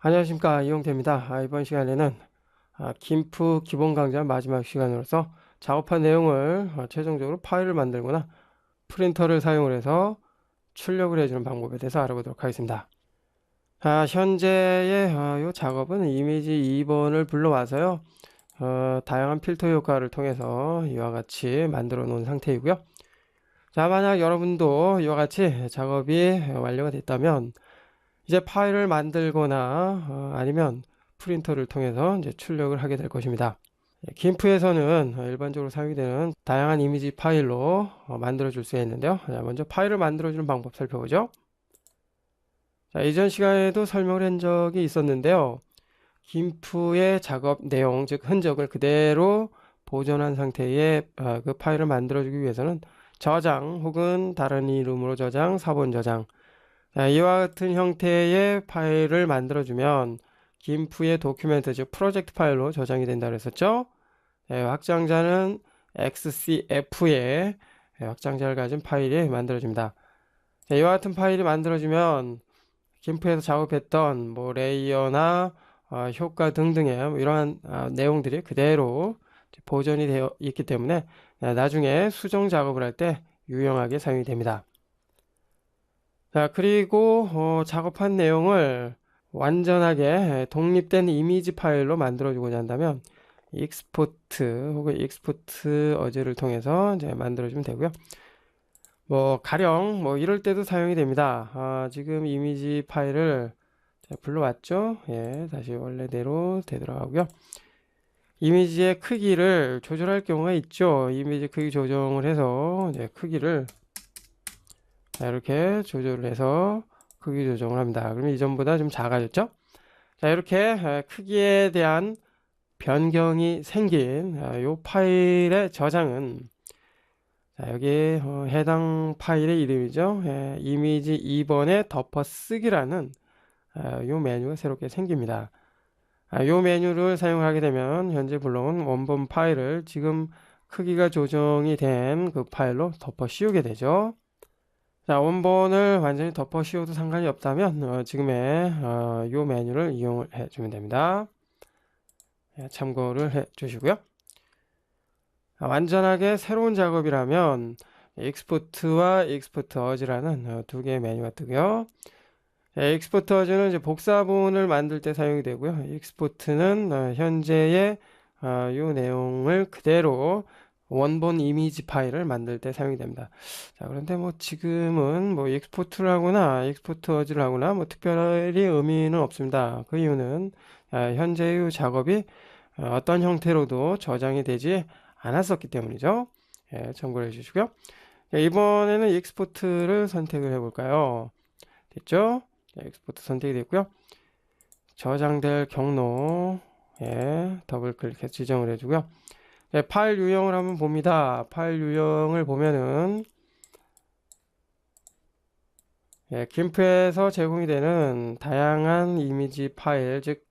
안녕하십니까, 이용태입니다. 이번 시간에는 김프 기본 강좌 마지막 시간으로서 작업한 내용을 최종적으로 파일을 만들거나 프린터를 사용을 해서 출력을 해주는 방법에 대해서 알아보도록 하겠습니다. 현재의 이 작업은 이미지 2번을 불러와서요, 다양한 필터 효과를 통해서 이와 같이 만들어 놓은 상태이고요. 자, 만약 여러분도 이와 같이 작업이 완료가 됐다면 이제 파일을 만들거나 아니면 프린터를 통해서 이제 출력을 하게 될 것입니다. 김프에서는 일반적으로 사용이 되는 다양한 이미지 파일로 만들어 줄 수 있는데요. 먼저 파일을 만들어 주는 방법 살펴보죠. 자, 이전 시간에도 설명을 한 적이 있었는데요. 김프의 작업 내용, 즉 흔적을 그대로 보존한 상태의 그 파일을 만들어 주기 위해서는 저장 혹은 다른 이름으로 저장, 사본 저장, 이와 같은 형태의 파일을 만들어주면 김프의 도큐멘트, 즉 프로젝트 파일로 저장이 된다고 했었죠. 확장자는 XCF의 확장자를 가진 파일이 만들어집니다. 이와 같은 파일이 만들어지면 김프에서 작업했던 뭐 레이어나 효과 등등의 이러한 내용들이 그대로 보존이 되어 있기 때문에 나중에 수정 작업을 할 때 유용하게 사용이 됩니다. 자, 그리고 작업한 내용을 완전하게 독립된 이미지 파일로 만들어 주고자 한다면 익스포트 혹은 익스포트 어즈를 통해서 이제 만들어 주면 되고요. 뭐 가령 뭐 이럴 때도 사용이 됩니다. 지금 이미지 파일을 불러왔죠. 다시 원래대로 되돌아가고요. 이미지의 크기를 조절할 경우가 있죠. 이미지 크기 조정을 해서 이제 크기를 이렇게 조절을 해서 크기 조정을 합니다. 그러면 이전보다 좀 작아졌죠? 자, 이렇게 크기에 대한 변경이 생긴 이 파일의 저장은 여기 해당 파일의 이름이죠. 이미지 2번에 덮어쓰기라는 이 메뉴가 새롭게 생깁니다. 이 메뉴를 사용하게 되면 현재 불러온 원본 파일을 지금 크기가 조정이 된 그 파일로 덮어 씌우게 되죠. 자, 원본을 완전히 덮어 씌워도 상관이 없다면 지금의 이 메뉴를 이용을 해주면 됩니다. 참고를 해 주시고요. 완전하게 새로운 작업이라면 익스포트와 익스포트 어즈라는 두 개의 메뉴가 뜨고요. 익스포트 어즈는 이제 복사본을 만들 때 사용이 되고요. 익스포트는 현재의 이 내용을 그대로 원본 이미지 파일을 만들 때 사용이 됩니다. 자, 그런데 뭐 지금은 뭐 익스포트를 하거나 익스포트 어즈를 하거나 뭐 특별히 의미는 없습니다. 그 이유는 현재의 작업이 어떤 형태로도 저장이 되지 않았었기 때문이죠. 참고를 해주시고요. 이번에는 익스포트를 선택을 해볼까요? 됐죠? 익스포트 선택이 됐고요. 저장될 경로 더블 클릭해서 지정을 해주고요. 파일 유형을 한번 봅니다. 파일 유형을 보면은 김프에서 제공이 되는 다양한 이미지 파일, 즉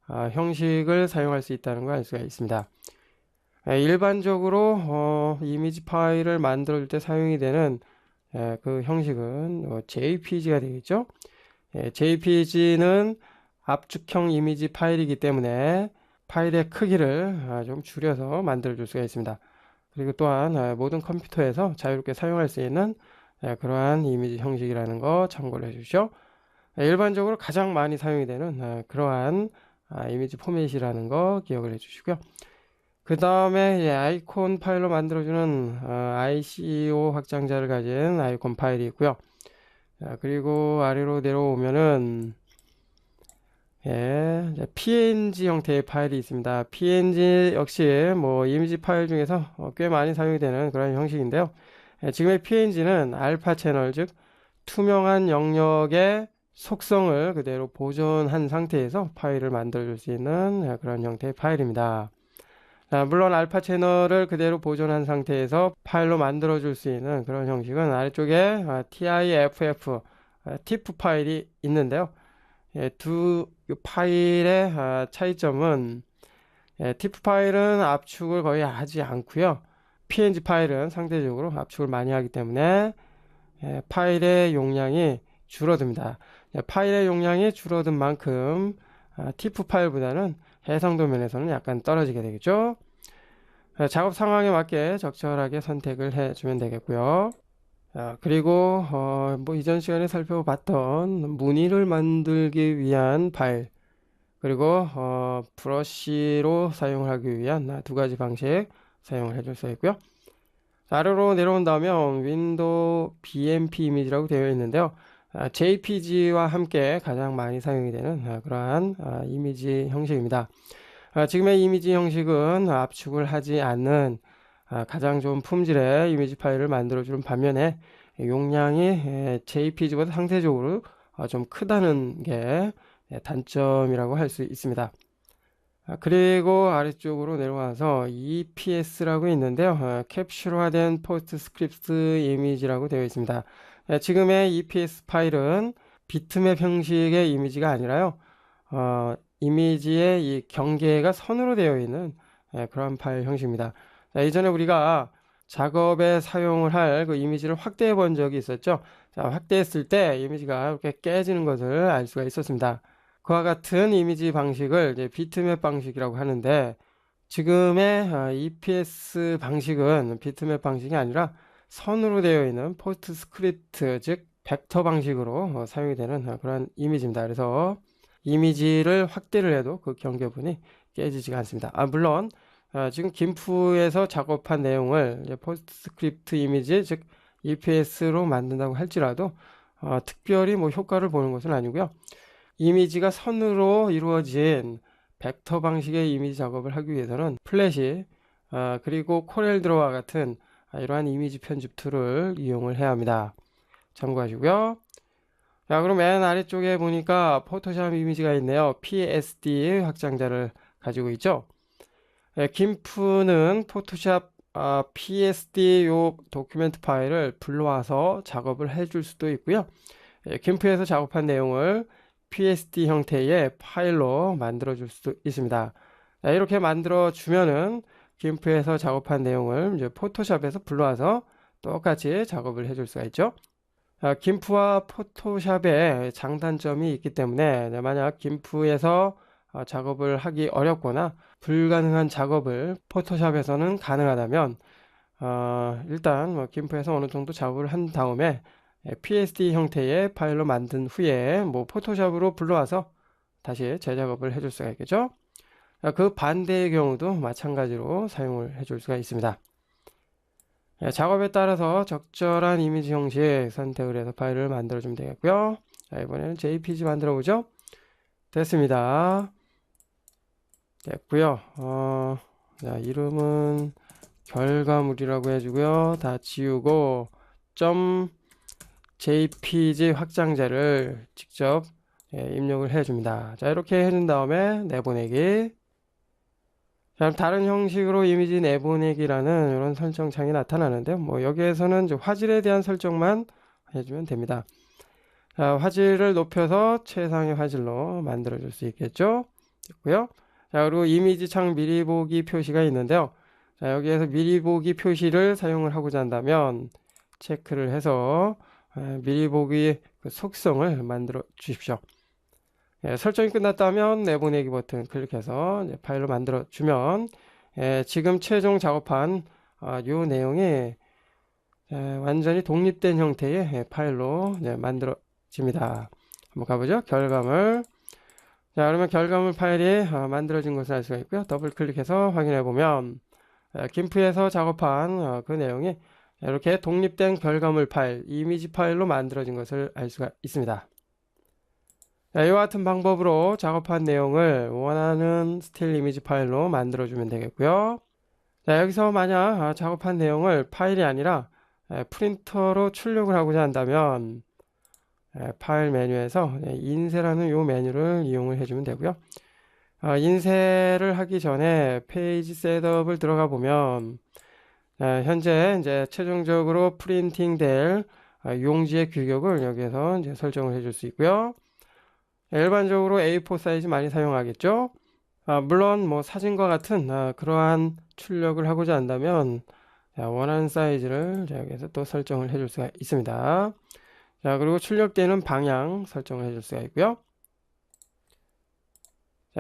형식을 사용할 수 있다는 걸 알 수가 있습니다. 일반적으로 이미지 파일을 만들 때 사용이 되는 그 형식은 JPG가 되겠죠. JPG는 압축형 이미지 파일이기 때문에 파일의 크기를 좀 줄여서 만들어 줄 수가 있습니다. 그리고 또한 모든 컴퓨터에서 자유롭게 사용할 수 있는 그러한 이미지 형식이라는 거 참고를 해주시죠. 일반적으로 가장 많이 사용이 되는 그러한 이미지 포맷이라는 거 기억을 해주시고요. 그 다음에 아이콘 파일로 만들어주는 ICO 확장자를 가진 아이콘 파일이 있고요. 그리고 아래로 내려오면은 PNG 형태의 파일이 있습니다. PNG 역시 뭐 이미지 파일 중에서 꽤 많이 사용이 되는 그런 형식인데요. 지금의 PNG는 알파 채널, 즉 투명한 영역의 속성을 그대로 보존한 상태에서 파일을 만들어 줄 수 있는 그런 형태의 파일입니다. 물론 알파 채널을 그대로 보존한 상태에서 파일로 만들어 줄 수 있는 그런 형식은 아래쪽에 TIFF, TIFF 파일이 있는데요. 두 파일의 차이점은 TIFF 파일은 압축을 거의 하지 않고요. PNG 파일은 상대적으로 압축을 많이 하기 때문에 파일의 용량이 줄어듭니다. 파일의 용량이 줄어든 만큼 TIFF 파일보다는 해상도 면에서는 약간 떨어지게 되겠죠. 작업 상황에 맞게 적절하게 선택을 해주면 되겠고요. 그리고 뭐 이전 시간에 살펴봤던 무늬를 만들기 위한 파일, 그리고 브러쉬로 사용을 하기 위한 두 가지 방식 사용을 해줄 수 있고요. 아래로 내려온다면 윈도우 BMP 이미지라고 되어 있는데요. JPG와 함께 가장 많이 사용이 되는 그러한 이미지 형식입니다. 지금의 이미지 형식은 압축을 하지 않는 가장 좋은 품질의 이미지 파일을 만들어주는 반면에 용량이 JPG보다 상대적으로 좀 크다는 게 단점이라고 할 수 있습니다. 그리고 아래쪽으로 내려와서 EPS라고 있는데요. 캡슐화된 포스트스크립트 이미지라고 되어 있습니다. 지금의 EPS 파일은 비트맵 형식의 이미지가 아니라요. 이미지의 이 경계가 선으로 되어 있는 그런 파일 형식입니다. 이전에 우리가 작업에 사용을 할 그 이미지를 확대해 본 적이 있었죠. 확대했을 때 이미지가 이렇게 깨지는 것을 알 수가 있었습니다. 그와 같은 이미지 방식을 이제 비트맵 방식이라고 하는데, 지금의 EPS 방식은 비트맵 방식이 아니라 선으로 되어 있는 포스트스크립트, 즉 벡터 방식으로 사용이 되는 그런 이미지입니다. 그래서 이미지를 확대를 해도 그 경계분이 깨지지가 않습니다. 물론 지금 김프에서 작업한 내용을 포스트스크립트 이미지, 즉 EPS로 만든다고 할지라도 특별히 뭐 효과를 보는 것은 아니고요. 이미지가 선으로 이루어진 벡터 방식의 이미지 작업을 하기 위해서는 플래시, 그리고 코렐드로와 같은 이러한 이미지 편집 툴을 이용을 해야 합니다. 참고하시고요. 자, 그럼 맨 아래쪽에 보니까 포토샵 이미지가 있네요. PSD 확장자를 가지고 있죠. 김프는 포토샵 PSD 요 도큐멘트 파일을 불러와서 작업을 해줄 수도 있고요. 김프에서 작업한 내용을 PSD 형태의 파일로 만들어 줄 수도 있습니다. 이렇게 만들어 주면은 김프에서 작업한 내용을 이제 포토샵에서 불러와서 똑같이 작업을 해줄 수가 있죠. 김프와 포토샵의 장단점이 있기 때문에 만약 김프에서 작업을 하기 어렵거나 불가능한 작업을 포토샵에서는 가능하다면 일단 뭐 김프에서 어느 정도 작업을 한 다음에 PSD 형태의 파일로 만든 후에 뭐 포토샵으로 불러와서 다시 재작업을 해줄 수가 있겠죠. 그 반대의 경우도 마찬가지로 사용을 해줄 수가 있습니다. 작업에 따라서 적절한 이미지 형식 선택을 해서 파일을 만들어 주면 되겠고요. 이번에는 JPG 만들어 보죠. 됐습니다. 됐고요. 이름은 결과물이라고 해주고요. 다 지우고 .jpg 확장자를 직접 입력을 해줍니다. 자, 이렇게 해준 다음에 내보내기. 자, 다른 형식으로 이미지 내보내기라는 이런 설정창이 나타나는데요. 뭐 여기에서는 이제 화질에 대한 설정만 해주면 됩니다. 자, 화질을 높여서 최상의 화질로 만들어 줄 수 있겠죠. 됐고요. 자, 그리고 이미지 창 미리 보기 표시가 있는데요. 자, 여기에서 미리 보기 표시를 사용을 하고자 한다면 체크를 해서 미리 보기 그 속성을 만들어 주십시오. 설정이 끝났다면 내보내기 버튼 클릭해서 파일로 만들어 주면 지금 최종 작업한 이 내용이 완전히 독립된 형태의 파일로 만들어집니다. 한번 가보죠. 결과물. 자, 그러면 결과물 파일이 만들어진 것을 알 수가 있고요. 더블 클릭해서 확인해 보면 김프에서 작업한 그 내용이 이렇게 독립된 결과물 파일, 이미지 파일로 만들어진 것을 알 수가 있습니다. 자, 이와 같은 방법으로 작업한 내용을 원하는 스틸 이미지 파일로 만들어주면 되겠고요. 자, 여기서 만약 작업한 내용을 파일이 아니라 프린터로 출력을 하고자 한다면 파일 메뉴에서 인쇄라는 이 메뉴를 이용을 해주면 되고요. 인쇄를 하기 전에 페이지 셋업을 들어가 보면 현재 이제 최종적으로 프린팅 될 용지의 규격을 여기에서 이제 설정을 해줄 수 있고요. 일반적으로 A4 사이즈 많이 사용하겠죠. 물론 뭐 사진과 같은 그러한 출력을 하고자 한다면 원하는 사이즈를 여기에서 또 설정을 해줄 수가 있습니다. 자, 그리고 출력되는 방향 설정을 해줄 수가 있고요.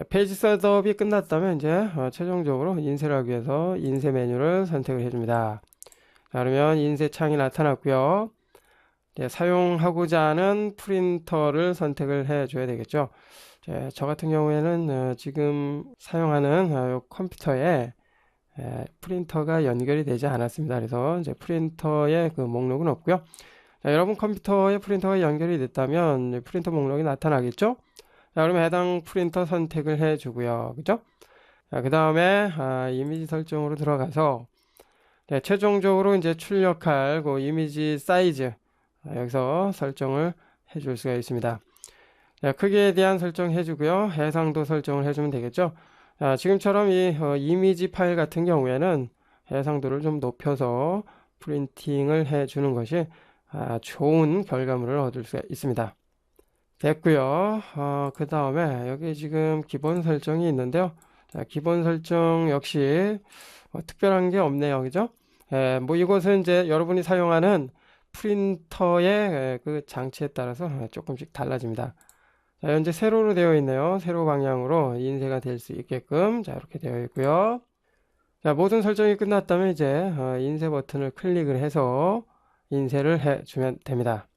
페이지 셋업이 끝났다면 이제 최종적으로 인쇄를 하기 위해서 인쇄 메뉴를 선택을 해줍니다. 자, 그러면 인쇄 창이 나타났고요. 사용하고자 하는 프린터를 선택을 해줘야 되겠죠. 저 같은 경우에는 지금 사용하는 컴퓨터에 프린터가 연결이 되지 않았습니다. 그래서 이제 프린터의 그 목록은 없고요. 자, 여러분 컴퓨터에 프린터가 연결이 됐다면 프린터 목록이 나타나겠죠? 자, 그러면 해당 프린터 선택을 해주고요. 그죠? 자, 그 다음에 이미지 설정으로 들어가서 최종적으로 이제 출력할 그 이미지 사이즈 여기서 설정을 해줄 수가 있습니다. 자, 크기에 대한 설정 해주고요. 해상도 설정을 해주면 되겠죠. 자, 지금처럼 이 이미지 파일 같은 경우에는 해상도를 좀 높여서 프린팅을 해주는 것이 좋은 결과물을 얻을 수가 있습니다. 됐고요. 그 다음에 여기 지금 기본 설정이 있는데요. 자, 기본 설정 역시 특별한 게 없네요. 그죠? 뭐 이것은 이제 여러분이 사용하는 프린터의 그 장치에 따라서 조금씩 달라집니다. 자, 현재 세로로 되어 있네요. 세로 방향으로 인쇄가 될 수 있게끔 자, 이렇게 되어 있고요. 자, 모든 설정이 끝났다면 이제 인쇄 버튼을 클릭을 해서 인쇄를 해주면 됩니다.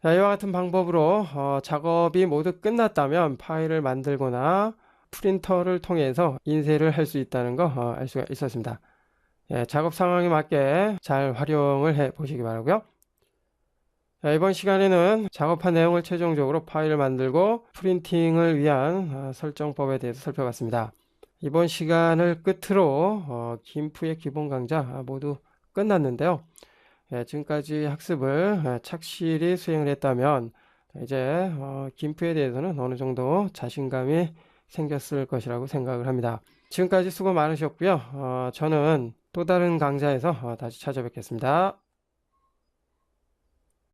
자, 이와 같은 방법으로 작업이 모두 끝났다면 파일을 만들거나 프린터를 통해서 인쇄를 할 수 있다는 거 알 수가 있었습니다. 작업 상황에 맞게 잘 활용을 해 보시기 바라고요. 자, 이번 시간에는 작업한 내용을 최종적으로 파일을 만들고 프린팅을 위한 설정법에 대해서 살펴봤습니다. 이번 시간을 끝으로 김프의 기본 강좌 모두 끝났는데요. 지금까지 학습을 착실히 수행을 했다면 이제 김프에 대해서는 어느 정도 자신감이 생겼을 것이라고 생각을 합니다. 지금까지 수고 많으셨고요. 저는 또 다른 강좌에서 다시 찾아뵙겠습니다.